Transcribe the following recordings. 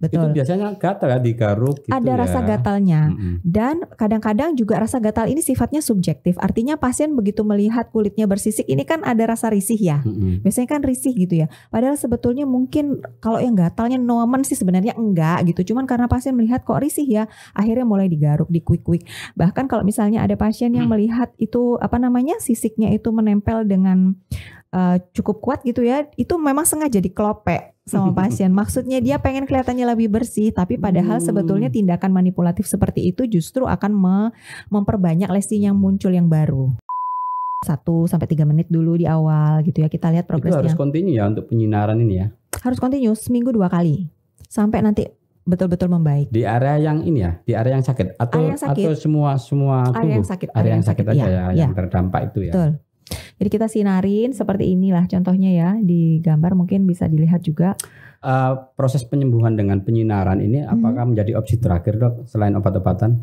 Itu betul. biasanya gatal ya, digaruk gitu Ada ya. rasa gatalnya. Dan kadang-kadang juga rasa gatal ini sifatnya subjektif. Artinya pasien begitu melihat kulitnya bersisik, ini kan ada rasa risih ya. Biasanya kan risih gitu ya. Padahal sebetulnya mungkin kalau yang gatalnya normal sih sebenarnya enggak gitu. Cuman karena pasien melihat kok risih ya, akhirnya mulai digaruk, dikuik-kuik. Bahkan kalau misalnya ada pasien yang melihat itu sisiknya itu menempel dengan cukup kuat gitu ya, itu memang sengaja dikelopek sama pasien. Maksudnya dia pengen kelihatannya lebih bersih, tapi padahal sebetulnya tindakan manipulatif seperti itu justru akan memperbanyak lesi yang muncul yang baru. 1-3 menit dulu di awal gitu ya, kita lihat Itu progresnya. harus continue ya untuk penyinaran ini ya. Harus continue seminggu 2 kali sampai nanti betul-betul membaik. Di area yang ini ya, di area yang sakit atau Area yang sakit. atau semua tubuh. Area yang sakit, Area yang sakit aja iya, ya, yang terdampak itu ya. Betul. Jadi kita sinarin seperti inilah contohnya ya, di gambar mungkin bisa dilihat juga. Proses penyembuhan dengan penyinaran ini apakah menjadi opsi terakhir dok selain obat-obatan?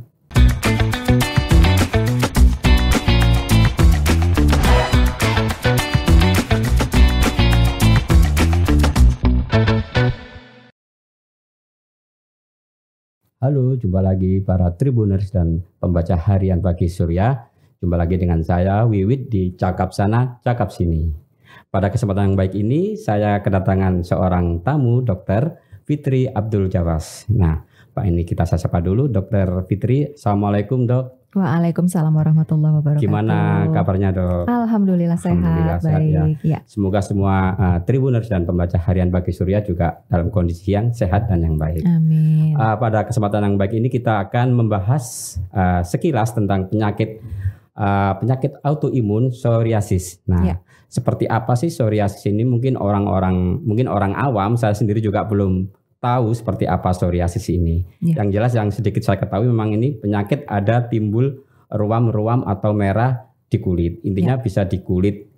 Halo, jumpa lagi para Tribuners dan pembaca harian Pagi Surya. Jumpa lagi dengan saya Wiwit di Cakap Sana, Cakap Sini. Pada kesempatan yang baik ini saya kedatangan seorang tamu, Dr. Fitri Abdul Jawas. Nah, Pak ini kita sapa dulu, Dr. Fitri. Assalamualaikum dok. Waalaikumsalam warahmatullahi wabarakatuh. Gimana kabarnya dok? Alhamdulillah sehat, Alhamdulillah sehat, baik. Ya. Semoga semua Tribuners dan pembaca harian Pagi Surya juga dalam kondisi yang sehat dan yang baik. Amin. Pada kesempatan yang baik ini kita akan membahas sekilas tentang penyakit autoimun psoriasis. Nah, seperti apa sih psoriasis ini? Mungkin orang awam, saya sendiri juga belum tahu seperti apa psoriasis ini. Yang jelas yang sedikit saya ketahui memang ini penyakit ada timbul ruam-ruam atau merah di kulit. Intinya bisa di kulit,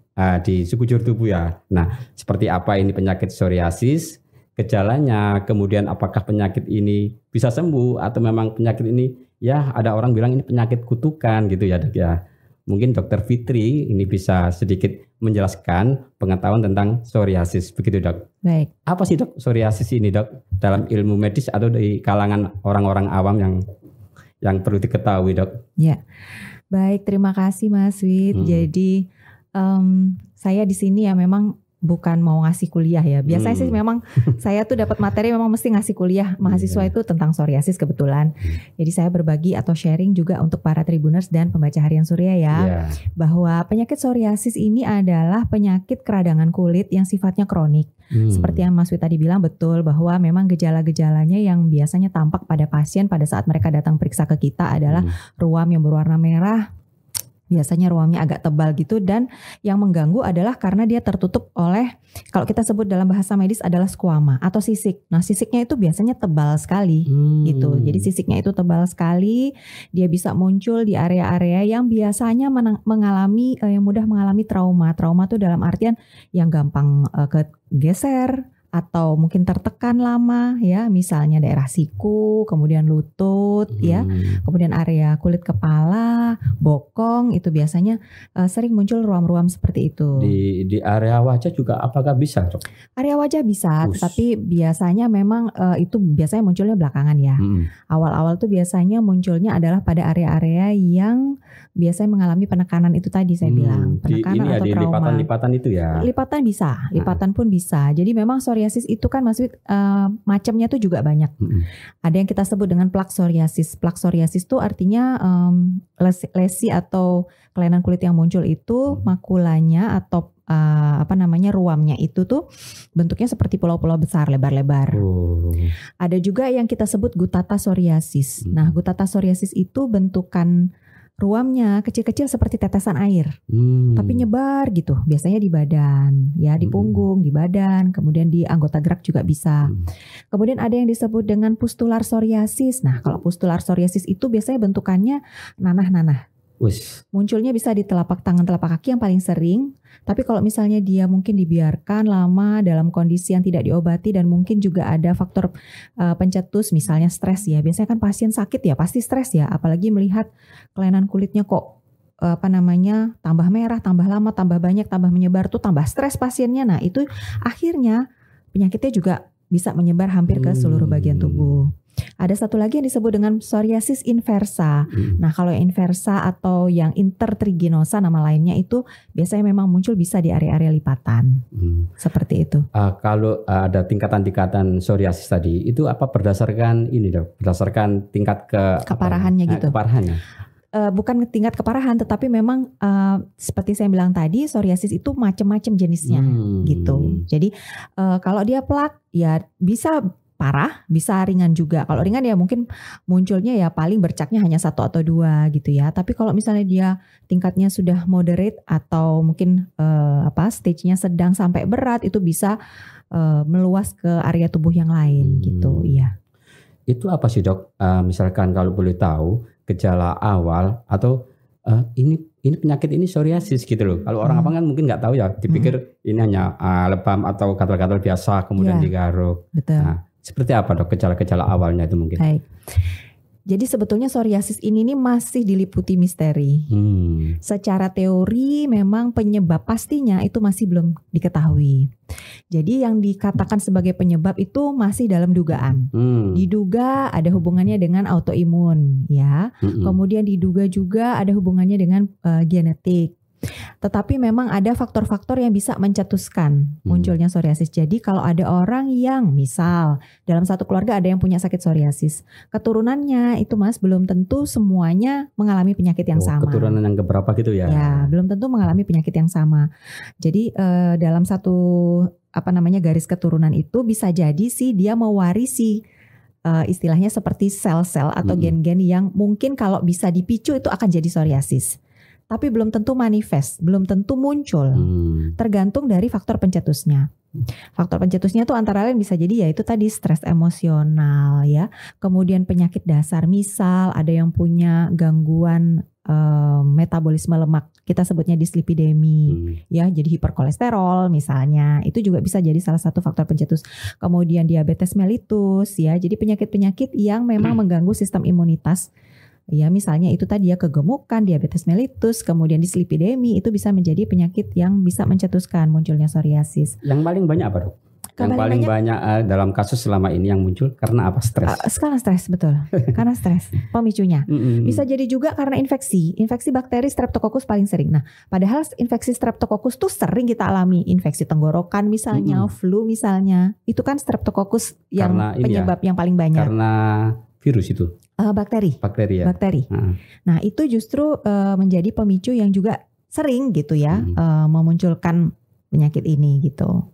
di sekujur tubuh ya. Nah, seperti apa ini penyakit psoriasis? Gejalanya, kemudian apakah penyakit ini bisa sembuh atau memang penyakit ini ya ada orang bilang ini penyakit kutukan gitu ya dok ya. Mungkin Dr. Fitri ini bisa sedikit menjelaskan pengetahuan tentang psoriasis begitu dok. Baik. Apa sih dok psoriasis ini dok dalam ilmu medis atau di kalangan orang-orang awam yang perlu diketahui dok? Ya, baik terima kasih Mas Wid. Jadi saya di sini ya memang bukan mau ngasih kuliah ya. Biasanya sih memang saya tuh dapat materi memang mesti ngasih kuliah mahasiswa itu tentang psoriasis kebetulan. Jadi saya berbagi atau sharing juga untuk para Tribuners dan pembaca harian Surya ya. Bahwa penyakit psoriasis ini adalah penyakit keradangan kulit yang sifatnya kronik. Seperti yang Mas Wid tadi bilang betul bahwa memang gejala-gejalanya yang biasanya tampak pada pasien pada saat mereka datang periksa ke kita adalah ruam yang berwarna merah. Biasanya ruamnya agak tebal gitu dan yang mengganggu adalah karena dia tertutup oleh kalau kita sebut dalam bahasa medis adalah squama atau sisik. Nah sisiknya itu biasanya tebal sekali gitu. Jadi sisiknya itu tebal sekali. Dia bisa muncul di area-area yang biasanya yang mudah mengalami trauma. Trauma itu dalam artian yang gampang kegeser atau mungkin tertekan lama ya, misalnya daerah siku, kemudian lutut ya, kemudian area kulit kepala, bokong itu biasanya sering muncul ruam-ruam seperti itu. Di area wajah juga apakah bisa dok? Area wajah bisa, tetapi biasanya memang itu biasanya munculnya belakangan ya. Awal-awal tuh biasanya munculnya adalah pada area-area yang biasanya mengalami penekanan itu tadi saya bilang, penekanan atau di trauma. Lipatan-lipatan itu ya. Lipatan bisa, lipatan pun bisa. Jadi memang psoriasis itu kan Mas Wid macamnya tuh juga banyak. Ada yang kita sebut dengan plak psoriasis. Plak psoriasis itu artinya lesi atau kelainan kulit yang muncul itu makulanya atau ruamnya itu tuh bentuknya seperti pulau-pulau besar lebar-lebar. Ada juga yang kita sebut gutata psoriasis. Nah, gutata psoriasis itu bentukan ruamnya kecil-kecil seperti tetesan air, tapi nyebar gitu. Biasanya di badan, ya di punggung, di badan, kemudian di anggota gerak juga bisa. Kemudian ada yang disebut dengan pustular psoriasis. Nah, kalau pustular psoriasis itu biasanya bentukannya nanah-nanah. Munculnya bisa di telapak tangan, telapak kaki yang paling sering. Tapi kalau misalnya dia mungkin dibiarkan lama dalam kondisi yang tidak diobati dan mungkin juga ada faktor pencetus, misalnya stres ya. Biasanya kan pasien sakit ya pasti stres ya, apalagi melihat kelainan kulitnya kok tambah merah, tambah lama, tambah banyak, tambah menyebar tuh tambah stres pasiennya. Nah itu akhirnya penyakitnya juga bisa menyebar hampir ke seluruh bagian tubuh. Ada satu lagi yang disebut dengan psoriasis inversa. Nah, kalau yang inversa atau yang intertriginosa nama lainnya itu biasanya memang muncul bisa di area-area lipatan. Seperti itu. Kalau ada tingkatan-tingkatan psoriasis tadi, itu apa berdasarkan ini dok? Berdasarkan tingkat keparahannya gitu. Keparahannya. Bukan tingkat keparahan, tetapi memang seperti saya bilang tadi, psoriasis itu macam-macam jenisnya gitu. Jadi kalau dia plak ya bisa parah, bisa ringan juga. Kalau ringan ya mungkin munculnya ya paling bercaknya hanya 1 atau 2 gitu ya. Tapi kalau misalnya dia tingkatnya sudah moderate atau mungkin stage-nya sedang sampai berat, itu bisa meluas ke area tubuh yang lain gitu ya. Itu apa sih dok? Misalkan kalau boleh tahu gejala awal atau ini penyakit ini psoriasis gitu loh. Kalau orang apa kan mungkin nggak tahu ya, dipikir ini hanya lebam atau gatal-gatal biasa kemudian digaruk. Betul. Nah, seperti apa dok gejala-gejala awalnya itu mungkin? Baik. Jadi sebetulnya psoriasis ini masih diliputi misteri. Secara teori memang penyebab pastinya itu masih belum diketahui. Jadi yang dikatakan sebagai penyebab itu masih dalam dugaan. Diduga ada hubungannya dengan autoimun, ya. Kemudian diduga juga ada hubungannya dengan genetik. Tetapi memang ada faktor-faktor yang bisa mencetuskan munculnya psoriasis. Jadi kalau ada orang yang misal dalam satu keluarga ada yang punya sakit psoriasis, keturunannya itu Mas belum tentu semuanya mengalami penyakit yang sama. Keturunan yang keberapa gitu ya? Ya, belum tentu mengalami penyakit yang sama. Jadi dalam satu garis keturunan itu bisa jadi sih dia mewarisi istilahnya seperti sel-sel atau gen-gen yang mungkin kalau bisa dipicu itu akan jadi psoriasis. Tapi belum tentu manifest, belum tentu muncul. Tergantung dari faktor pencetusnya. Faktor pencetusnya itu antara lain bisa jadi ya itu tadi stres emosional ya. Kemudian penyakit dasar, misal ada yang punya gangguan metabolisme lemak, kita sebutnya dislipidemi ya, jadi hiperkolesterol misalnya, itu juga bisa jadi salah satu faktor pencetus. Kemudian diabetes mellitus ya, jadi penyakit-penyakit yang memang mengganggu sistem imunitas. Ya misalnya itu tadi ya kegemukan, diabetes mellitus, kemudian dislipidemi itu bisa menjadi penyakit yang bisa mencetuskan munculnya psoriasis. Yang paling banyak apa dok? Yang paling banyak dalam kasus selama ini yang muncul karena apa? Stres? Karena stres, betul. Karena stres pemicunya. Bisa jadi juga karena infeksi bakteri Streptococcus paling sering. Nah padahal infeksi Streptococcus tuh sering kita alami. Infeksi tenggorokan misalnya, flu misalnya. Itu kan Streptococcus yang penyebab yang paling banyak. Karena virus itu? Bakteri ya. Nah itu justru menjadi pemicu yang juga sering gitu ya memunculkan penyakit ini gitu.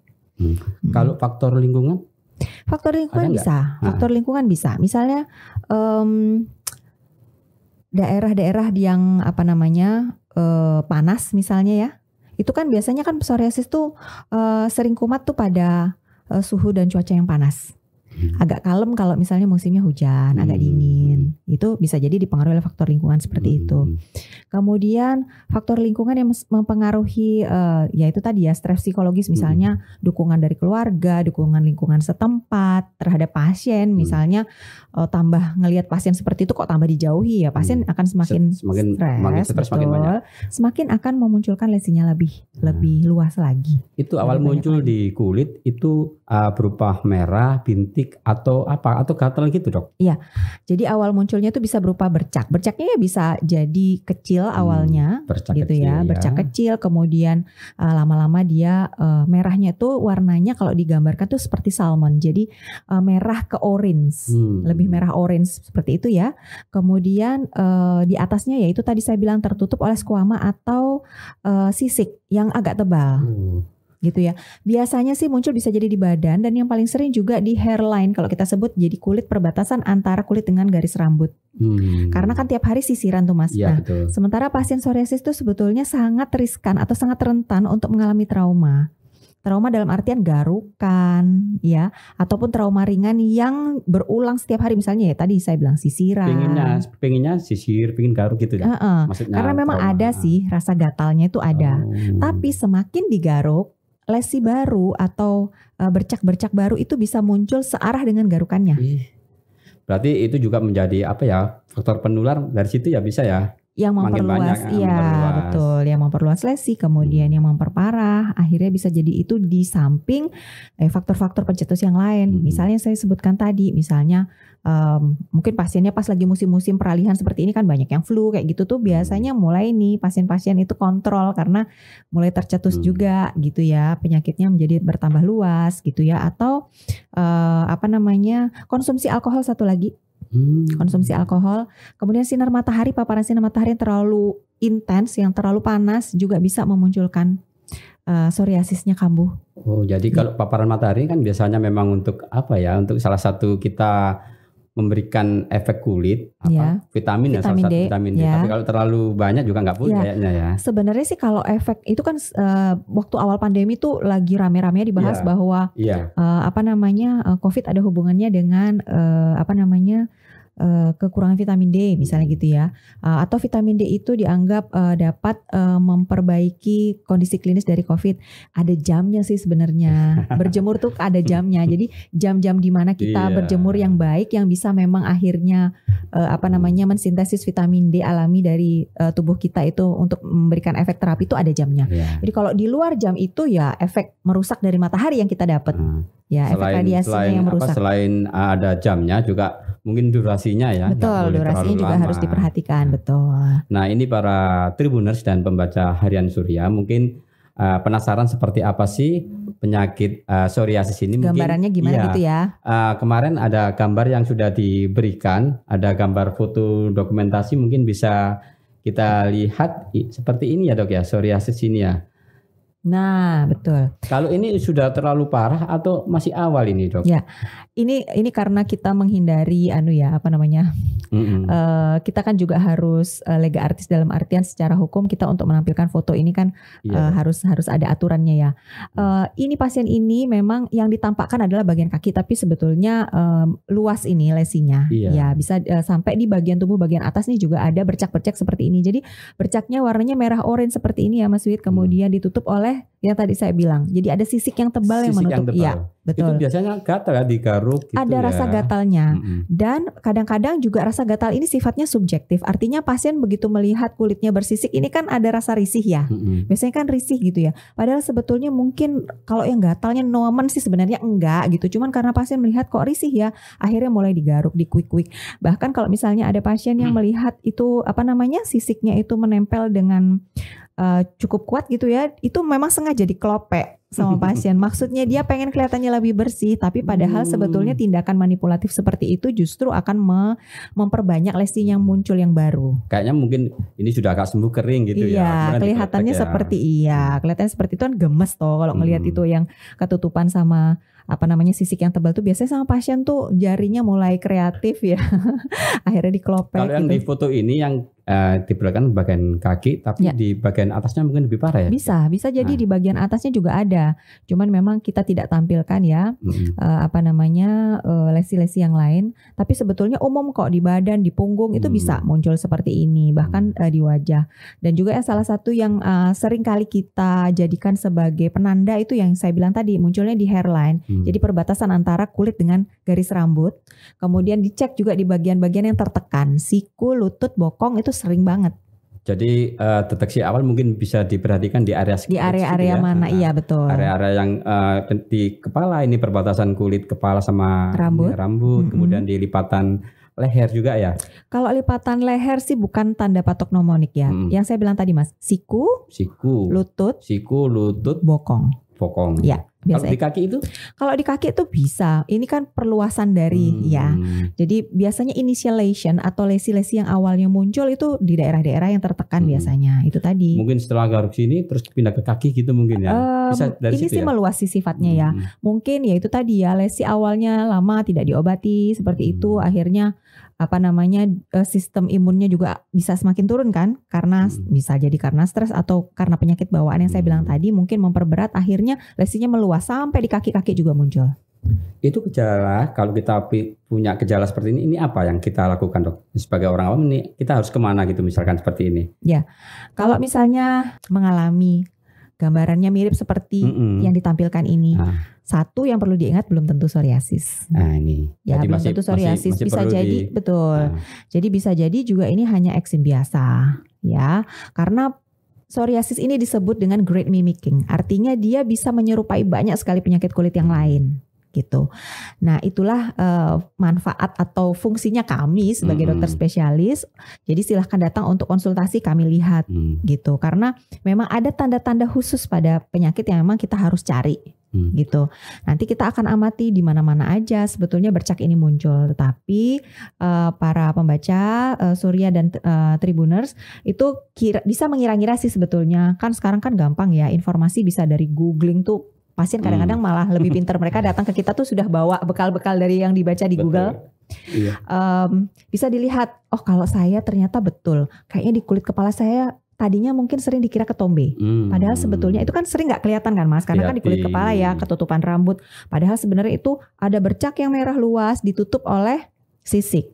Kalau faktor lingkungan? Faktor lingkungan bisa. Faktor lingkungan bisa. Misalnya daerah-daerah yang panas misalnya ya. Itu kan biasanya kan psoriasis tuh sering kumat tuh pada suhu dan cuaca yang panas. Agak kalem kalau misalnya musimnya hujan, agak dingin. Itu bisa jadi dipengaruhi oleh faktor lingkungan seperti itu. Kemudian faktor lingkungan yang mempengaruhi ya itu tadi ya stres psikologis, misalnya dukungan dari keluarga, dukungan lingkungan setempat terhadap pasien, misalnya tambah ngelihat pasien seperti itu kok tambah dijauhi ya, pasien akan semakin stres, semakin akan memunculkan lesinya lebih luas lagi. Itu awal muncul di kulit itu berupa merah, bintik atau apa, atau gatal gitu dok? Iya, jadi awal munculnya itu bisa berupa bercak. Bercaknya ya bisa jadi kecil awalnya, bercak gitu kecil, ya, bercak kecil. Kemudian lama-lama dia merahnya itu warnanya kalau digambarkan tuh seperti salmon. Jadi merah ke orange, lebih merah orange seperti itu ya. Kemudian di atasnya ya itu tadi saya bilang tertutup oleh squama atau sisik yang agak tebal. Gitu ya. Biasanya sih muncul bisa jadi di badan dan yang paling sering juga di hairline kalau kita sebut, jadi kulit perbatasan antara kulit dengan garis rambut. Karena kan tiap hari sisiran tuh Mas. Ya, nah, betul. Sementara pasien psoriasis itu sebetulnya sangat riskan atau sangat rentan untuk mengalami trauma. Trauma dalam artian garukan ya, ataupun trauma ringan yang berulang setiap hari, misalnya ya tadi saya bilang sisiran. Pengennya sisir, pengen garuk gitu ya. Maksudnya karena memang ada sih rasa gatalnya itu ada. Tapi semakin digaruk, lesi baru atau bercak-bercak baru itu bisa muncul searah dengan garukannya. Berarti itu juga menjadi faktor penular dari situ ya, bisa ya? yang memperluas, iya betul, yang memperluas lesi, kemudian yang memperparah, akhirnya bisa jadi itu di samping faktor-faktor pencetus yang lain. Misalnya saya sebutkan tadi, misalnya mungkin pasiennya pas lagi musim-musim peralihan seperti ini kan banyak yang flu kayak gitu tuh, biasanya mulai nih pasien-pasien itu kontrol karena mulai tercetus juga gitu ya, penyakitnya menjadi bertambah luas gitu ya, atau konsumsi alkohol satu lagi. Konsumsi alkohol, kemudian sinar matahari, paparan sinar matahari yang terlalu intens, yang terlalu panas juga bisa memunculkan psoriasisnya kambuh. Oh, jadi kalau paparan matahari kan biasanya memang untuk apa ya? Untuk salah satu kita memberikan efek kulit, vitamin salah satu vitamin D. Tapi kalau terlalu banyak juga nggak boleh kayaknya ya. Sebenarnya sih kalau efek itu kan waktu awal pandemi tuh lagi rame-ramenya dibahas bahwa COVID ada hubungannya dengan kekurangan vitamin D misalnya gitu ya, atau vitamin D itu dianggap dapat memperbaiki kondisi klinis dari COVID. Ada jamnya sih sebenarnya, berjemur tuh ada jamnya. Jadi jam-jam di mana kita berjemur yang baik, yang bisa memang akhirnya mensintesis vitamin D alami dari tubuh kita itu untuk memberikan efek terapi itu ada jamnya. Jadi kalau di luar jam itu ya efek merusak dari matahari yang kita dapat. Efek radiasinya yang merusak. Selain ada jamnya juga mungkin durasinya ya. Betul, durasinya juga harus diperhatikan, betul. Nah, ini para Tribuners dan pembaca Harian Surya mungkin penasaran seperti apa sih penyakit psoriasis ini. Gambarannya gimana gitu ya. Kemarin ada gambar yang sudah diberikan, ada gambar foto dokumentasi, mungkin bisa kita lihat seperti ini ya Dok ya, psoriasis ini ya. Nah, betul. Kalau ini sudah terlalu parah atau masih awal ini, Dok? Ya, ini karena kita menghindari kita kan juga harus lega artis, dalam artian secara hukum kita untuk menampilkan foto ini kan harus ada aturannya ya. Ini pasien ini memang yang ditampakkan adalah bagian kaki, tapi sebetulnya luas ini lesinya. Ya, bisa sampai di bagian tubuh bagian atas nih juga ada bercak-bercak seperti ini. Jadi bercaknya warnanya merah orange seperti ini ya Mas Wid, kemudian ditutup oleh yang tadi saya bilang. Jadi ada sisik yang tebal yang menutup. Iya, betul. Itu biasanya gatal ya, digaruk gitu. Ada rasa gatalnya. Dan kadang-kadang juga rasa gatal ini sifatnya subjektif. Artinya pasien begitu melihat kulitnya bersisik ini kan ada rasa risih ya. Biasanya kan risih gitu ya. Padahal sebetulnya mungkin kalau yang gatalnya normal sih sebenarnya enggak gitu. Cuman karena pasien melihat kok risih ya, akhirnya mulai digaruk, dikuik-kuik. Bahkan kalau misalnya ada pasien yang melihat itu sisiknya itu menempel dengan cukup kuat gitu ya, itu memang sengaja dikelopek sama pasien. Maksudnya dia pengen kelihatannya lebih bersih, tapi padahal sebetulnya tindakan manipulatif seperti itu justru akan memperbanyak lesi yang muncul yang baru. Kayaknya mungkin ini sudah agak sembuh kering gitu ya. Kelihatannya seperti kelihatannya seperti itu kan gemes toh kalau ngelihat itu yang ketutupan sama sisik yang tebal tuh biasanya sama pasien tuh jarinya mulai kreatif ya. Akhirnya dikelopek. Kalau yang di foto ini yang diperlihatkan bagian kaki, tapi di bagian atasnya mungkin lebih parah ya? Bisa jadi di bagian atasnya juga ada. Cuman memang kita tidak tampilkan ya lesi-lesi yang lain. Tapi sebetulnya umum kok di badan, di punggung itu bisa muncul seperti ini, bahkan di wajah. Dan juga salah satu yang sering kali kita jadikan sebagai penanda itu yang saya bilang tadi, munculnya di hairline. Jadi perbatasan antara kulit dengan garis rambut. Kemudian dicek juga di bagian-bagian yang tertekan, siku, lutut, bokong itu sering banget. Jadi deteksi awal mungkin bisa diperhatikan di area di area-area mana, iya betul. Area-area yang di kepala, ini perbatasan kulit kepala sama rambut, kemudian di lipatan leher juga ya. Kalau lipatan leher sih bukan tanda patognomonik ya. Yang saya bilang tadi Mas, siku, lutut, bokong. Ya. Kalau di kaki itu? Kalau di kaki itu bisa. Ini kan perluasan dari ya. Jadi biasanya initiation atau lesi-lesi yang awalnya muncul itu di daerah-daerah yang tertekan biasanya. Itu tadi. Mungkin setelah garuk sini terus pindah ke kaki gitu mungkin ya. Bisa dari ini situ sih ya? Meluas sih sifatnya ya. Mungkin ya itu tadi ya, lesi awalnya lama tidak diobati seperti itu, akhirnya sistem imunnya juga bisa semakin turun kan, karena bisa jadi karena stres atau karena penyakit bawaan yang saya bilang tadi, mungkin memperberat, akhirnya lesinya meluas sampai di kaki-kaki juga muncul. Itu gejala, kalau kita punya gejala seperti ini apa yang kita lakukan Dok? Sebagai orang awam ini kita harus kemana gitu misalkan seperti ini? Ya, kalau misalnya mengalami gambarannya mirip seperti yang ditampilkan ini. Satu yang perlu diingat, belum tentu psoriasis. Nah ini. Ya, jadi belum tentu psoriasis, masih bisa jadi betul. Jadi bisa jadi juga ini hanya eksim biasa, ya. Karena psoriasis ini disebut dengan great mimicking. Artinya dia bisa menyerupai banyak sekali penyakit kulit yang lain. Gitu. Nah, itulah manfaat atau fungsinya kami sebagai dokter spesialis. Jadi silahkan datang untuk konsultasi, kami lihat gitu. Karena memang ada tanda-tanda khusus pada penyakit yang memang kita harus cari gitu. Nanti kita akan amati di mana-mana aja sebetulnya bercak ini muncul. Tetapi para pembaca Surya dan Tribuners itu bisa mengira-ngira sih sebetulnya. Kan sekarang kan gampang ya, informasi bisa dari googling tuh. Pasien kadang-kadang malah lebih pintar, mereka datang ke kita tuh sudah bawa bekal-bekal dari yang dibaca di Google. Iya. Bisa dilihat, oh kalau saya ternyata betul, kayaknya di kulit kepala saya tadinya mungkin sering dikira ketombe. Padahal sebetulnya itu kan sering gak kelihatan kan Mas, karena kan di kulit kepala ya ketutupan rambut. Padahal sebenarnya itu ada bercak yang merah luas ditutup oleh sisik.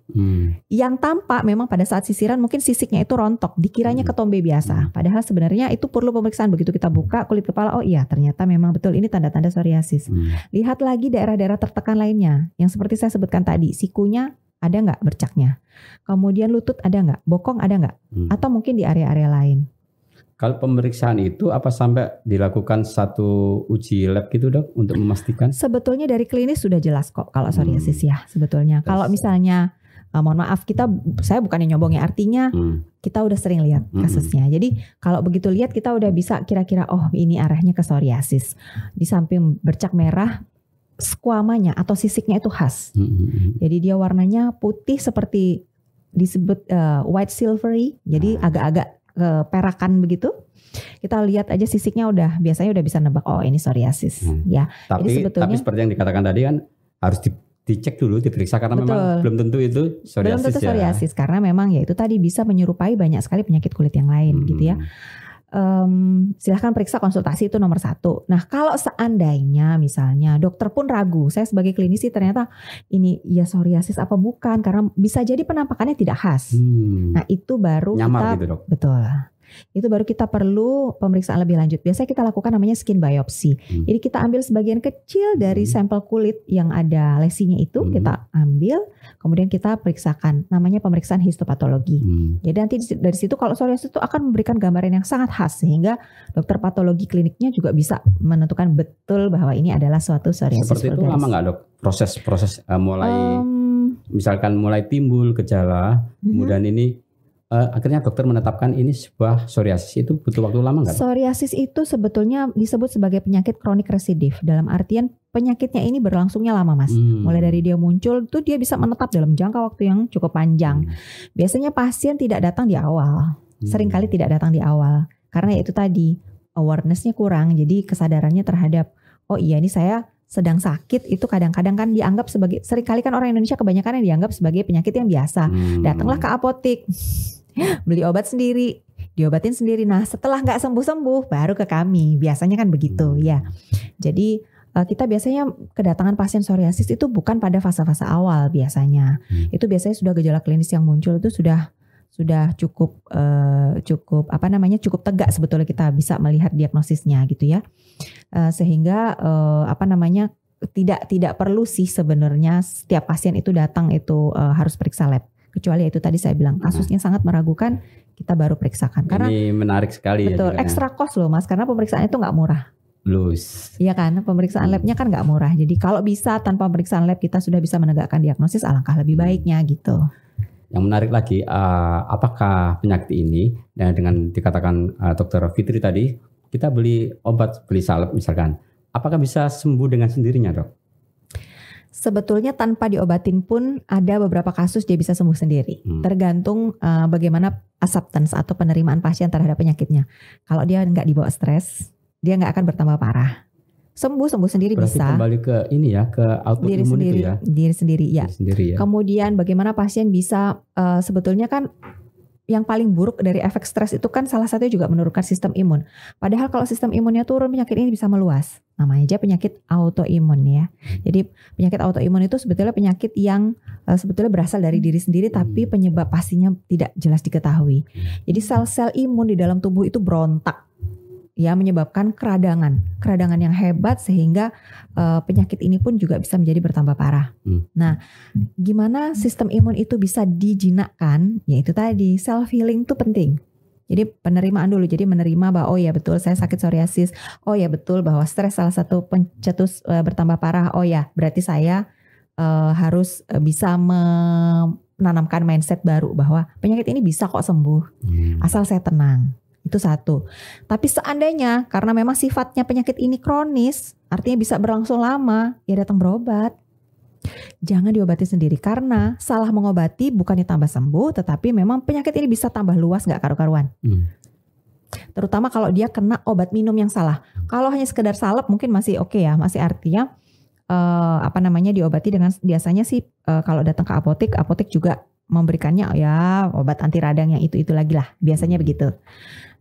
Yang tampak memang pada saat sisiran mungkin sisiknya itu rontok, dikiranya ketombe biasa. Padahal sebenarnya itu perlu pemeriksaan. Begitu kita buka kulit kepala, oh iya ternyata memang betul ini tanda-tanda psoriasis. Lihat lagi daerah-daerah tertekan lainnya, yang seperti saya sebutkan tadi, sikunya ada nggak bercaknya, kemudian lutut ada nggak, bokong ada nggak, atau mungkin di area-area lain. Kalau pemeriksaan itu apa sampai dilakukan satu uji lab gitu Dok untuk memastikan? Sebetulnya dari klinis sudah jelas kok kalau psoriasis ya sebetulnya. Kalau misalnya mohon maaf saya bukannya nyombongnya, artinya kita udah sering lihat kasusnya. Jadi kalau begitu lihat kita udah bisa kira-kira oh ini arahnya ke psoriasis. Di samping bercak merah, squamanya atau sisiknya itu khas. Jadi dia warnanya putih seperti disebut white silvery. Jadi agak-agak perakan begitu. Kita lihat aja sisiknya biasanya udah bisa nebak oh ini psoriasis ya. Tapi seperti yang dikatakan tadi kan harus dicek dulu, diperiksa karena memang belum tentu itu psoriasis. Belum tentu psoriasis karena memang ya itu tadi bisa menyerupai banyak sekali penyakit kulit yang lain gitu ya. Silahkan periksa, konsultasi itu nomor 1. Nah kalau seandainya misalnya dokter pun ragu, saya sebagai klinisi ternyata ini ya psoriasis apa bukan, karena bisa jadi penampakannya tidak khas. Nah itu baru nyamar kita gitu, Dok. Betul. Itu baru kita perlu pemeriksaan lebih lanjut. Biasanya kita lakukan namanya skin biopsy. Jadi kita ambil sebagian kecil dari sampel kulit yang ada lesinya itu, kita ambil, kemudian kita periksakan. Namanya pemeriksaan histopatologi. Jadi nanti dari situ kalau psoriasis itu akan memberikan gambaran yang sangat khas, sehingga dokter patologi kliniknya juga bisa menentukan betul bahwa ini adalah suatu psoriasis. Seperti itu lama nggak Dok? Proses mulai misalkan mulai timbul gejala, kemudian ini akhirnya dokter menetapkan ini sebuah psoriasis, itu butuh waktu lama nggak? Psoriasis itu sebetulnya disebut sebagai penyakit kronik residif. Dalam artian penyakitnya ini berlangsungnya lama Mas. Mulai dari dia muncul tuh dia bisa menetap dalam jangka waktu yang cukup panjang. Biasanya pasien tidak datang di awal. Seringkali tidak datang di awal. Karena itu tadi awareness-nya kurang. Jadi kesadarannya terhadap oh iya ini saya sedang sakit itu kadang-kadang kan dianggap sebagai, seringkali kan orang Indonesia kebanyakan yang dianggap sebagai penyakit yang biasa. Datanglah ke apotik, beli obat sendiri, diobatin sendiri. Nah setelah nggak sembuh-sembuh baru ke kami, biasanya kan begitu ya. Jadi kita biasanya kedatangan pasien psoriasis itu bukan pada fase-fase awal biasanya. Itu biasanya sudah gejala klinis yang muncul itu sudah cukup cukup tegak sebetulnya kita bisa melihat diagnosisnya gitu ya. Sehingga tidak perlu sih sebenarnya setiap pasien itu datang itu harus periksa lab. Kecuali itu tadi saya bilang kasusnya sangat meragukan, kita baru periksakan. Karena ini menarik sekali. Betul, ya, extra cost loh Mas, karena pemeriksaan itu nggak murah. Plus. Iya kan, pemeriksaan labnya kan nggak murah. Jadi kalau bisa tanpa pemeriksaan lab kita sudah bisa menegakkan diagnosis, alangkah lebih baiknya gitu. Yang menarik lagi, apakah penyakit ini, dan dengan dikatakan Dokter Fitri tadi, kita beli obat, beli salep misalkan, apakah bisa sembuh dengan sendirinya Dok? Sebetulnya tanpa diobatin pun ada beberapa kasus dia bisa sembuh sendiri. Tergantung bagaimana acceptance atau penerimaan pasien terhadap penyakitnya. Kalau dia nggak dibawa stres, dia nggak akan bertambah parah. Sembuh sendiri. Berarti bisa. Kembali ke ini ya, ke autoimun itu ya. Diri sendiri ya. Kemudian bagaimana pasien bisa sebetulnya kan yang paling buruk dari efek stres itu kan salah satunya juga menurunkan sistem imun. Padahal kalau sistem imunnya turun, penyakit ini bisa meluas. Namanya aja penyakit autoimun ya. Jadi penyakit autoimun itu sebetulnya penyakit yang sebetulnya berasal dari diri sendiri, tapi penyebab pastinya tidak jelas diketahui. Jadi sel-sel imun di dalam tubuh itu berontak. ya menyebabkan keradangan yang hebat sehingga penyakit ini pun juga bisa menjadi bertambah parah. Nah, gimana sistem imun itu bisa dijinakkan? Yaitu tadi self healing itu penting. Jadi penerimaan dulu, jadi menerima bahwa oh ya betul saya sakit psoriasis, oh ya betul bahwa stres salah satu pencetus bertambah parah, oh ya berarti saya harus bisa menanamkan mindset baru bahwa penyakit ini bisa kok sembuh asal saya tenang. Itu satu. Tapi seandainya karena memang sifatnya penyakit ini kronis, artinya bisa berlangsung lama, ya datang berobat. Jangan diobati sendiri karena salah mengobati bukannya tambah sembuh, tetapi memang penyakit ini bisa tambah luas gak karu-karuan. Terutama kalau dia kena obat minum yang salah. Kalau hanya sekedar salep mungkin masih oke ya, masih artinya diobati dengan biasanya sih kalau datang ke apotek juga memberikannya ya obat anti radang yang itu lagi lah, biasanya begitu.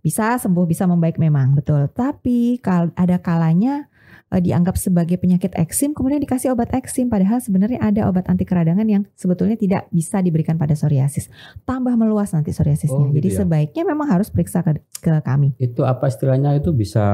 Bisa sembuh, bisa membaik memang, betul. Tapi ada kalanya dianggap sebagai penyakit eksim, kemudian dikasih obat eksim. Padahal sebenarnya ada obat anti keradangan yang sebetulnya tidak bisa diberikan pada psoriasis. Tambah meluas nanti psoriasisnya. Jadi sebaiknya memang harus periksa ke kami. Itu apa istilahnya itu bisa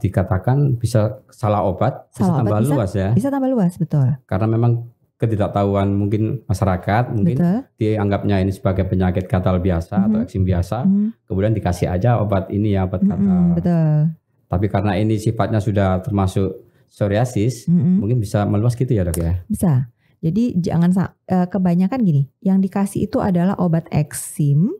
dikatakan bisa salah obat, bisa tambah luas ya? Bisa tambah luas, betul. Karena memang ketidaktahuan mungkin masyarakat mungkin dianggapnya ini sebagai penyakit gatal biasa atau eksim biasa, kemudian dikasih aja obat ini ya, obat gatal. Betul. Tapi karena ini sifatnya sudah termasuk psoriasis, mungkin bisa meluas gitu ya dok ya? Bisa. Jadi jangan kebanyakan gini, yang dikasih itu adalah obat eksim.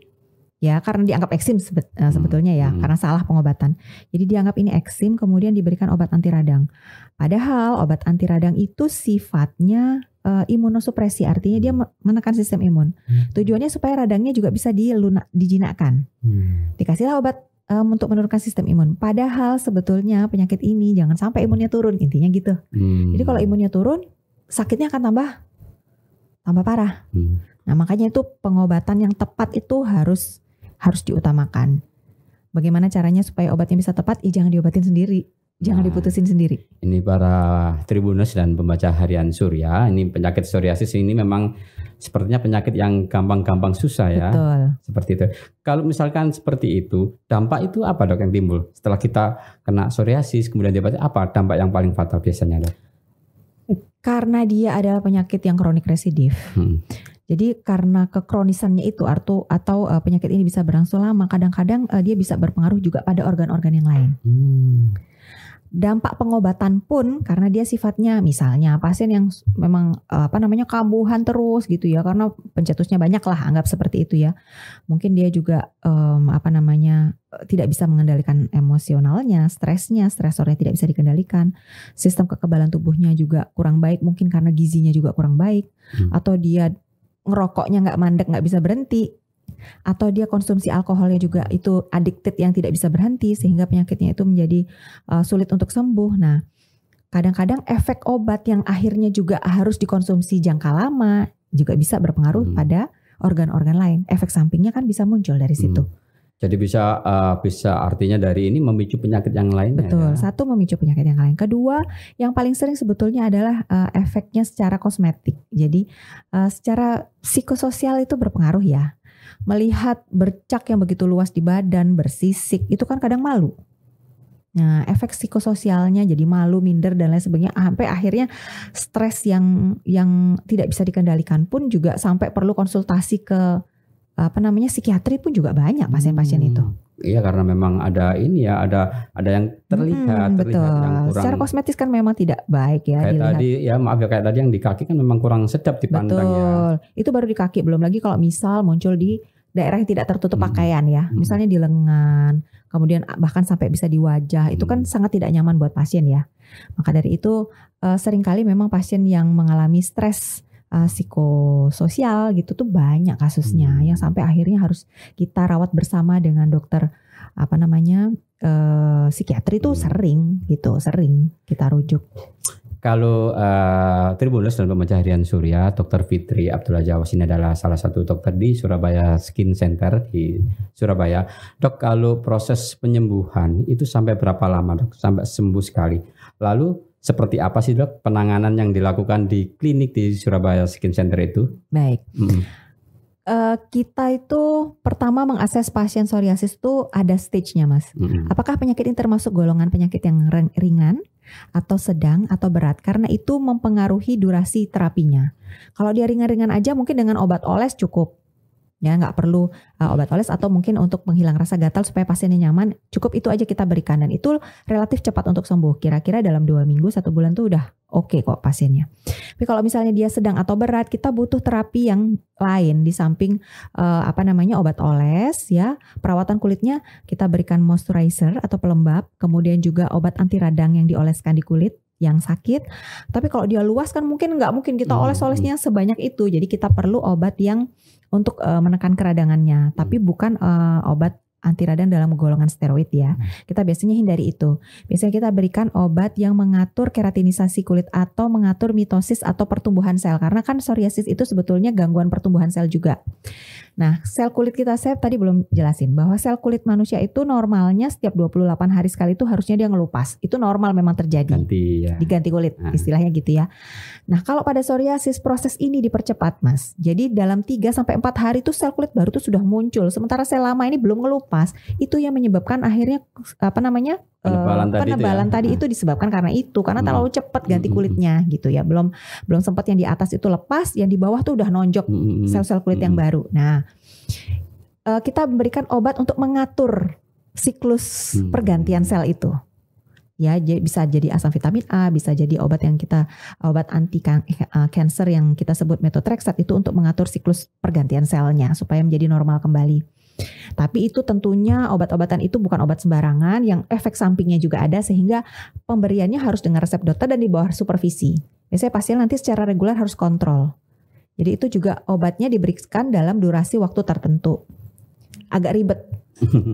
Ya, karena dianggap eksim sebetulnya ya, karena salah pengobatan. Jadi dianggap ini eksim, kemudian diberikan obat anti radang. Padahal obat anti radang itu sifatnya imunosupresi, artinya dia menekan sistem imun. Tujuannya supaya radangnya juga bisa dijinakkan. Dikasihlah obat untuk menurunkan sistem imun. Padahal sebetulnya penyakit ini jangan sampai imunnya turun, intinya gitu. Jadi kalau imunnya turun, sakitnya akan tambah parah. Nah makanya itu pengobatan yang tepat itu harus diutamakan. Bagaimana caranya supaya obatnya bisa tepat? Jangan diobatin sendiri, jangan diputusin sendiri. Ini para Tribuners dan pembaca harian Surya, ini penyakit psoriasis ini memang sepertinya penyakit yang gampang-gampang susah ya. Betul. Seperti itu. Kalau misalkan seperti itu, dampak itu apa dok yang timbul setelah kita kena psoriasis kemudian diobati? Apa dampak yang paling fatal biasanya dok? Karena dia adalah penyakit yang kronik residif. Jadi karena kekronisannya itu atau penyakit ini bisa berlangsung lama, kadang-kadang dia bisa berpengaruh juga pada organ-organ yang lain. Dampak pengobatan pun karena dia sifatnya misalnya pasien yang memang kambuhan terus gitu ya, karena pencetusnya banyak lah, anggap seperti itu ya. Mungkin dia juga tidak bisa mengendalikan emosionalnya, stresornya tidak bisa dikendalikan. Sistem kekebalan tubuhnya juga kurang baik, mungkin karena gizinya juga kurang baik, atau dia ngerokoknya nggak mandek, nggak bisa berhenti, atau dia konsumsi alkoholnya juga itu addicted yang tidak bisa berhenti sehingga penyakitnya itu menjadi sulit untuk sembuh. Nah, kadang-kadang efek obat yang akhirnya juga harus dikonsumsi jangka lama juga bisa berpengaruh pada organ-organ lain. Efek sampingnya kan bisa muncul dari situ. Jadi bisa artinya dari ini memicu penyakit yang lain. Betul, ya? Satu memicu penyakit yang lain. Kedua, yang paling sering sebetulnya adalah efeknya secara kosmetik. Jadi secara psikososial itu berpengaruh ya. Melihat bercak yang begitu luas di badan, bersisik, itu kan kadang malu. Nah, efek psikososialnya jadi malu, minder dan lain sebagainya, sampai akhirnya stres yang tidak bisa dikendalikan pun juga sampai perlu konsultasi ke psikiatri pun juga banyak pasien-pasien itu. Iya, karena memang ada ini ya, ada yang terlihat betul. Yang kurang. Secara kosmetis kan memang tidak baik ya. Kayak dilihat. Tadi ya maaf ya, kayak tadi yang di kaki kan memang kurang sedap dipandang. Betul. Ya. Itu baru di kaki, belum lagi kalau misal muncul di daerah yang tidak tertutup pakaian ya, misalnya di lengan, kemudian bahkan sampai bisa di wajah, itu kan sangat tidak nyaman buat pasien ya. Maka dari itu seringkali memang pasien yang mengalami stres psikososial gitu tuh banyak kasusnya yang sampai akhirnya harus kita rawat bersama dengan dokter psikiatri itu sering kita rujuk. Kalau Tribuners dan pembaca harian Surya, Dr. Fitri Abdullah Jawas ini adalah salah satu dokter di Surabaya Skin Center di Surabaya. Dok, kalau proses penyembuhan itu sampai berapa lama dok? Sampai sembuh sekali. Lalu seperti apa sih dok penanganan yang dilakukan di klinik di Surabaya Skin Center itu? Baik. Kita itu pertama mengakses pasien psoriasis itu ada stage-nya, Mas. Apakah penyakit ini termasuk golongan penyakit yang ringan atau sedang atau berat? Karena itu mempengaruhi durasi terapinya. Kalau dia ringan-ringan aja mungkin dengan obat oles cukup. Ya, nggak perlu obat oles atau mungkin untuk menghilang rasa gatal supaya pasiennya nyaman, cukup itu aja kita berikan dan itu relatif cepat untuk sembuh. Kira-kira dalam 2 minggu 1 bulan tuh udah oke kok pasiennya. Tapi kalau misalnya dia sedang atau berat, kita butuh terapi yang lain di samping obat oles ya. Perawatan kulitnya kita berikan moisturizer atau pelembab, kemudian juga obat anti radang yang dioleskan di kulit yang sakit. Tapi kalau dia luas kan nggak mungkin kita oles-olesnya sebanyak itu. Jadi kita perlu obat yang untuk menekan keradangannya, tapi bukan obat anti radang dalam golongan steroid ya. Kita biasanya hindari itu. Biasanya kita berikan obat yang mengatur keratinisasi kulit atau mengatur mitosis atau pertumbuhan sel. Karena kan psoriasis itu sebetulnya gangguan pertumbuhan sel juga. Nah, sel kulit kita, saya tadi belum jelasin bahwa sel kulit manusia itu normalnya setiap 28 hari sekali itu harusnya dia ngelupas. Itu normal memang terjadi. Diganti kulit, istilahnya gitu ya. Nah, kalau pada psoriasis proses ini dipercepat, Mas. Jadi dalam 3-4 hari itu sel kulit baru itu sudah muncul. Sementara sel lama ini belum ngelupas. Itu yang menyebabkan akhirnya penebalan tadi itu disebabkan karena terlalu cepat ganti kulitnya gitu ya. Belum sempat yang di atas itu lepas, yang di bawah tuh udah nonjok sel-sel kulit yang baru. Nah, kita memberikan obat untuk mengatur siklus pergantian sel itu. Ya, bisa jadi asam vitamin A, bisa jadi obat anti kanker yang kita sebut methotrexate itu untuk mengatur siklus pergantian selnya supaya menjadi normal kembali. Tapi itu tentunya obat-obatan itu bukan obat sembarangan, yang efek sampingnya juga ada sehingga pemberiannya harus dengan resep dokter dan di bawah supervisi. Biasanya pasien nanti secara reguler harus kontrol. Jadi itu juga obatnya diberikan dalam durasi waktu tertentu. Agak ribet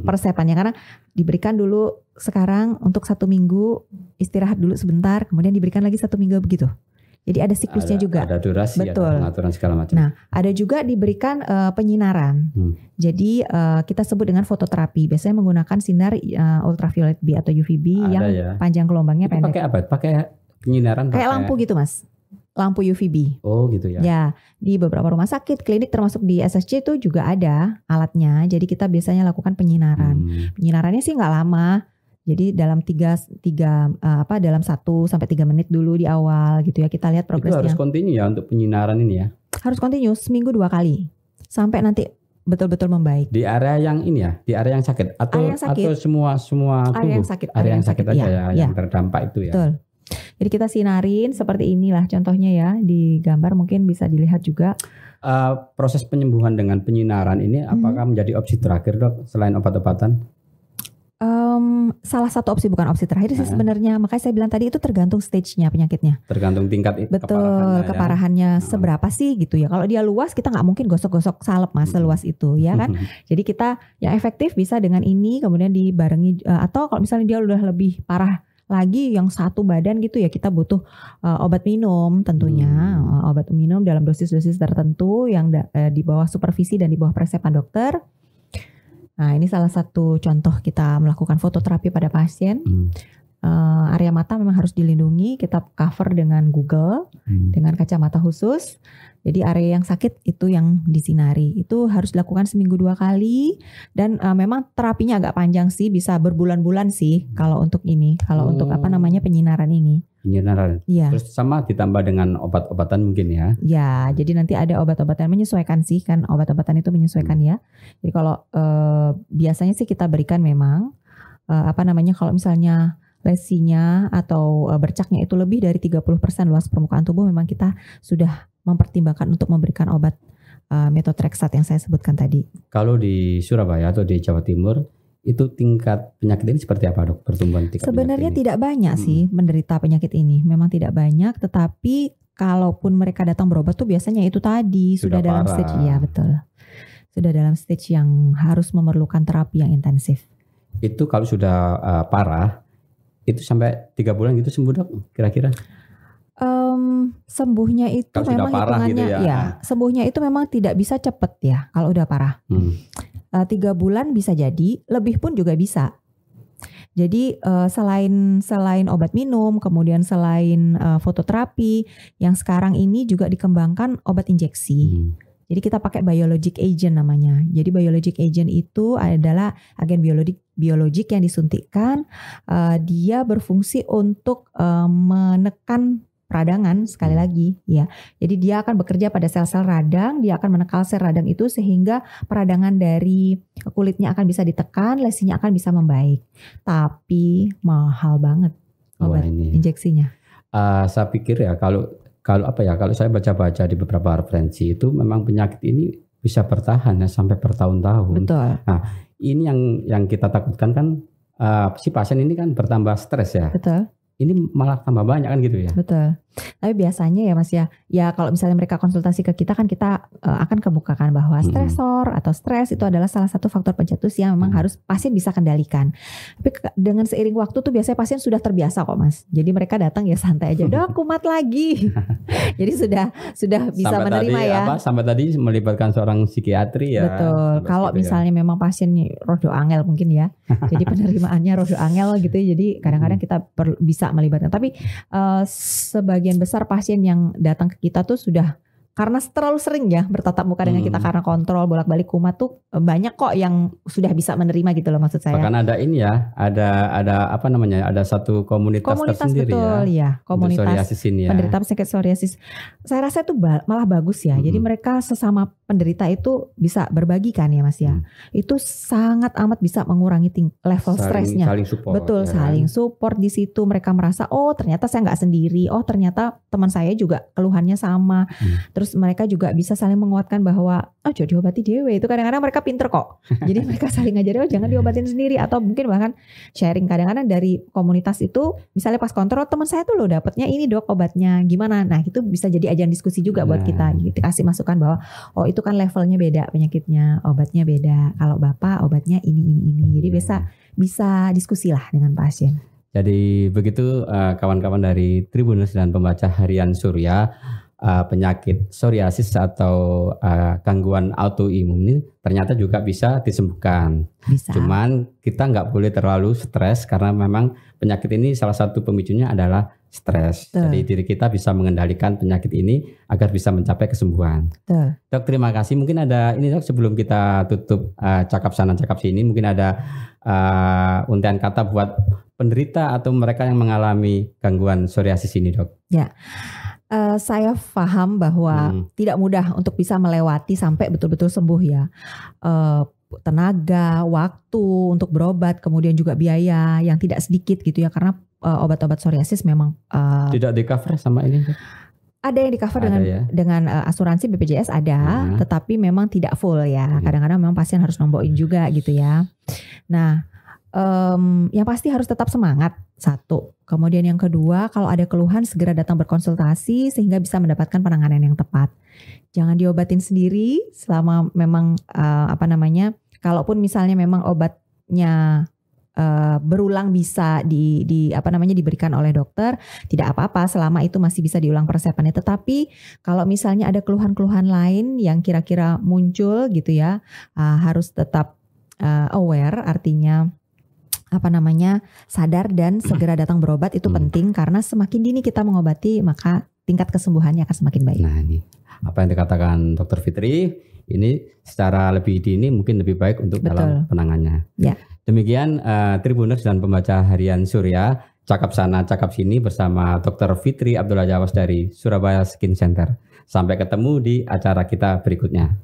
persepannya karena diberikan dulu sekarang untuk 1 minggu, istirahat dulu sebentar, kemudian diberikan lagi 1 minggu begitu. Jadi ada siklusnya juga. Ada durasi, betul. Ada pengaturan segala macam. Nah, ada juga diberikan penyinaran. Jadi kita sebut dengan fototerapi. Biasanya menggunakan sinar ultraviolet B atau UVB yang panjang gelombangnya itu pendek. Pakai apa? Pakai penyinaran? Kayak lampu gitu, Mas. Lampu UVB. Oh gitu ya. Ya, di beberapa rumah sakit, klinik termasuk di SSC itu juga ada alatnya. Jadi kita biasanya lakukan penyinaran. Penyinarannya sih nggak lama. Jadi dalam 1-3 menit dulu di awal gitu ya, kita lihat progresnya. Itu harus kontinu ya untuk penyinaran ini ya? Harus kontinu, seminggu 2 kali sampai nanti betul-betul membaik. Di area yang ini ya, di area yang sakit atau semua tubuh? Area yang sakit aja yang terdampak itu ya. Betul. Jadi kita sinarin seperti inilah contohnya ya, di gambar mungkin bisa dilihat juga. Proses penyembuhan dengan penyinaran ini apakah menjadi opsi terakhir, Dok, selain obat-obatan? Salah satu opsi, bukan opsi terakhir sih sebenarnya. Makanya saya bilang tadi itu tergantung stage-nya penyakitnya. Tergantung tingkat keparahannya seberapa sih gitu ya. Kalau dia luas kita nggak mungkin gosok-gosok salep Mas seluas itu ya kan. Jadi kita yang efektif bisa dengan ini, kemudian dibarengi atau kalau misalnya dia udah lebih parah lagi yang satu badan gitu ya, kita butuh obat minum tentunya. Obat minum dalam dosis-dosis tertentu yang di bawah supervisi dan di bawah presepan dokter. Nah, ini salah satu contoh kita melakukan fototerapi pada pasien. Area mata memang harus dilindungi, kita cover dengan Google, dengan kacamata khusus. Jadi area yang sakit itu yang disinari. Itu harus dilakukan seminggu 2 kali. Dan memang terapinya agak panjang sih, bisa berbulan-bulan sih kalau untuk ini. Kalau untuk penyinaran ini. Penyinaran. Ya. Terus sama ditambah dengan obat-obatan mungkin ya? Ya, jadi nanti ada obat-obatan menyesuaikan sih, kan obat-obatan itu menyesuaikan ya. Jadi kalau biasanya sih kita berikan memang kalau misalnya lesinya atau bercaknya itu lebih dari 30% luas permukaan tubuh, memang kita sudah mempertimbangkan untuk memberikan obat methotrexate yang saya sebutkan tadi. Kalau di Surabaya atau di Jawa Timur itu tingkat penyakit ini seperti apa, Dok? Pertumbuhan tingkat sebenarnya tidak banyak sih menderita penyakit ini. Memang tidak banyak, tetapi kalaupun mereka datang berobat tuh biasanya itu tadi sudah dalam stage, ya betul. Sudah dalam stage yang harus memerlukan terapi yang intensif. Itu kalau sudah parah, itu sampai 3 bulan gitu sembuh, Dok, kira-kira? Sembuhnya itu kalau memang hitungannya gitu ya, sembuhnya itu memang tidak bisa cepat ya kalau udah parah. 3 bulan bisa jadi, lebih pun juga bisa. Jadi selain obat minum, kemudian selain fototerapi, yang sekarang ini juga dikembangkan obat injeksi. Jadi kita pakai biologic agent namanya. Jadi biologic agent itu adalah agen biologik yang disuntikkan. Dia berfungsi untuk menekan peradangan sekali lagi ya. Jadi dia akan bekerja pada sel-sel radang, dia akan menekal sel radang itu sehingga peradangan dari kulitnya akan bisa ditekan, lesinya akan bisa membaik. Tapi mahal banget obat injeksinya. Saya pikir ya kalau saya baca-baca di beberapa referensi itu memang penyakit ini bisa bertahan ya sampai bertahun-tahun. Betul. Nah, ini yang kita takutkan kan si pasien ini kan bertambah stres ya. Betul. Ini malah tambah banyak kan gitu ya. Betul. Tapi biasanya ya Mas ya kalau misalnya mereka konsultasi ke kita kan kita akan kemukakan bahwa stresor atau stres itu adalah salah satu faktor pencetus yang memang harus pasien bisa kendalikan. Tapi dengan seiring waktu tuh biasanya pasien sudah terbiasa kok Mas. Jadi mereka datang ya santai aja, dok kumat lagi. Jadi sudah bisa sampai menerima tadi, sampai tadi melibatkan seorang psikiatri ya. Betul. Kalau misalnya memang pasiennya rodo angel mungkin ya. Jadi penerimaannya rodo angel gitu ya. Jadi kadang-kadang kita bisa melibatkan. Tapi sebagian besar pasien yang datang ke kita tuh sudah karena terlalu sering ya bertatap muka dengan kita karena kontrol bolak-balik kumat tuh banyak kok yang sudah bisa menerima gitu loh maksud saya. Bahkan ada ini ya, ada apa namanya? Ada satu komunitas tersendiri betul, ya. Komunitas psoriasis ini ya. Penderita penyakit psoriasis. Saya rasa itu malah bagus ya. Jadi mereka sesama penderita itu bisa berbagi kan ya Mas ya. Itu sangat amat bisa mengurangi level stresnya. Saling support. Betul, ya. Saling support di situ. Mereka merasa oh ternyata saya nggak sendiri. Oh ternyata teman saya juga keluhannya sama. Terus mereka juga bisa saling menguatkan bahwa jadi diobati dewe. Itu kadang-kadang mereka pinter kok. Jadi mereka saling ngajarin jangan diobatin sendiri atau mungkin bahkan sharing kadang-kadang dari komunitas itu misalnya pas kontrol teman saya tuh loh dapatnya ini dok obatnya gimana. Nah itu bisa jadi ajang diskusi juga buat kita. Kasih masukan bahwa oh itu kan levelnya beda penyakitnya, obatnya beda. Kalau bapak obatnya ini. Jadi bisa diskusi lah dengan pasien. Jadi begitu kawan-kawan dari Tribuners dan pembaca harian Surya. Penyakit psoriasis atau gangguan autoimun ini ternyata juga bisa disembuhkan. Cuman kita nggak boleh terlalu stres karena memang penyakit ini salah satu pemicunya adalah stres. Jadi diri kita bisa mengendalikan penyakit ini agar bisa mencapai kesembuhan. Dok, terima kasih. Mungkin ada ini dok sebelum kita tutup cakap sana cakap sini mungkin ada untayan kata buat penderita atau mereka yang mengalami gangguan psoriasis ini dok. Ya. Saya paham bahwa tidak mudah untuk bisa melewati sampai betul-betul sembuh ya. Tenaga, waktu untuk berobat, kemudian juga biaya yang tidak sedikit gitu ya. Karena obat-obat psoriasis memang tidak di cover sama ini. Ada yang di cover dengan asuransi BPJS ada, tetapi memang tidak full ya. Kadang-kadang memang pasien harus nombokin juga gitu ya. Nah, yang pasti harus tetap semangat satu. Kemudian yang kedua, kalau ada keluhan segera datang berkonsultasi sehingga bisa mendapatkan penanganan yang tepat. Jangan diobatin sendiri selama memang kalaupun misalnya memang obatnya berulang bisa diberikan oleh dokter, tidak apa-apa selama itu masih bisa diulang peresepannya. Tetapi kalau misalnya ada keluhan-keluhan lain yang kira-kira muncul gitu ya, harus tetap aware, artinya sadar dan segera datang berobat itu penting karena semakin dini kita mengobati maka tingkat kesembuhannya akan semakin baik. Nah ini apa yang dikatakan Dr. Fitri ini secara lebih dini mungkin lebih baik untuk dalam penanganannya. Ya. Demikian Tribuners dan pembaca harian Surya cakap sana cakap sini bersama Dr. Fitri Abdullah Jawas dari Surabaya Skin Center. Sampai ketemu di acara kita berikutnya.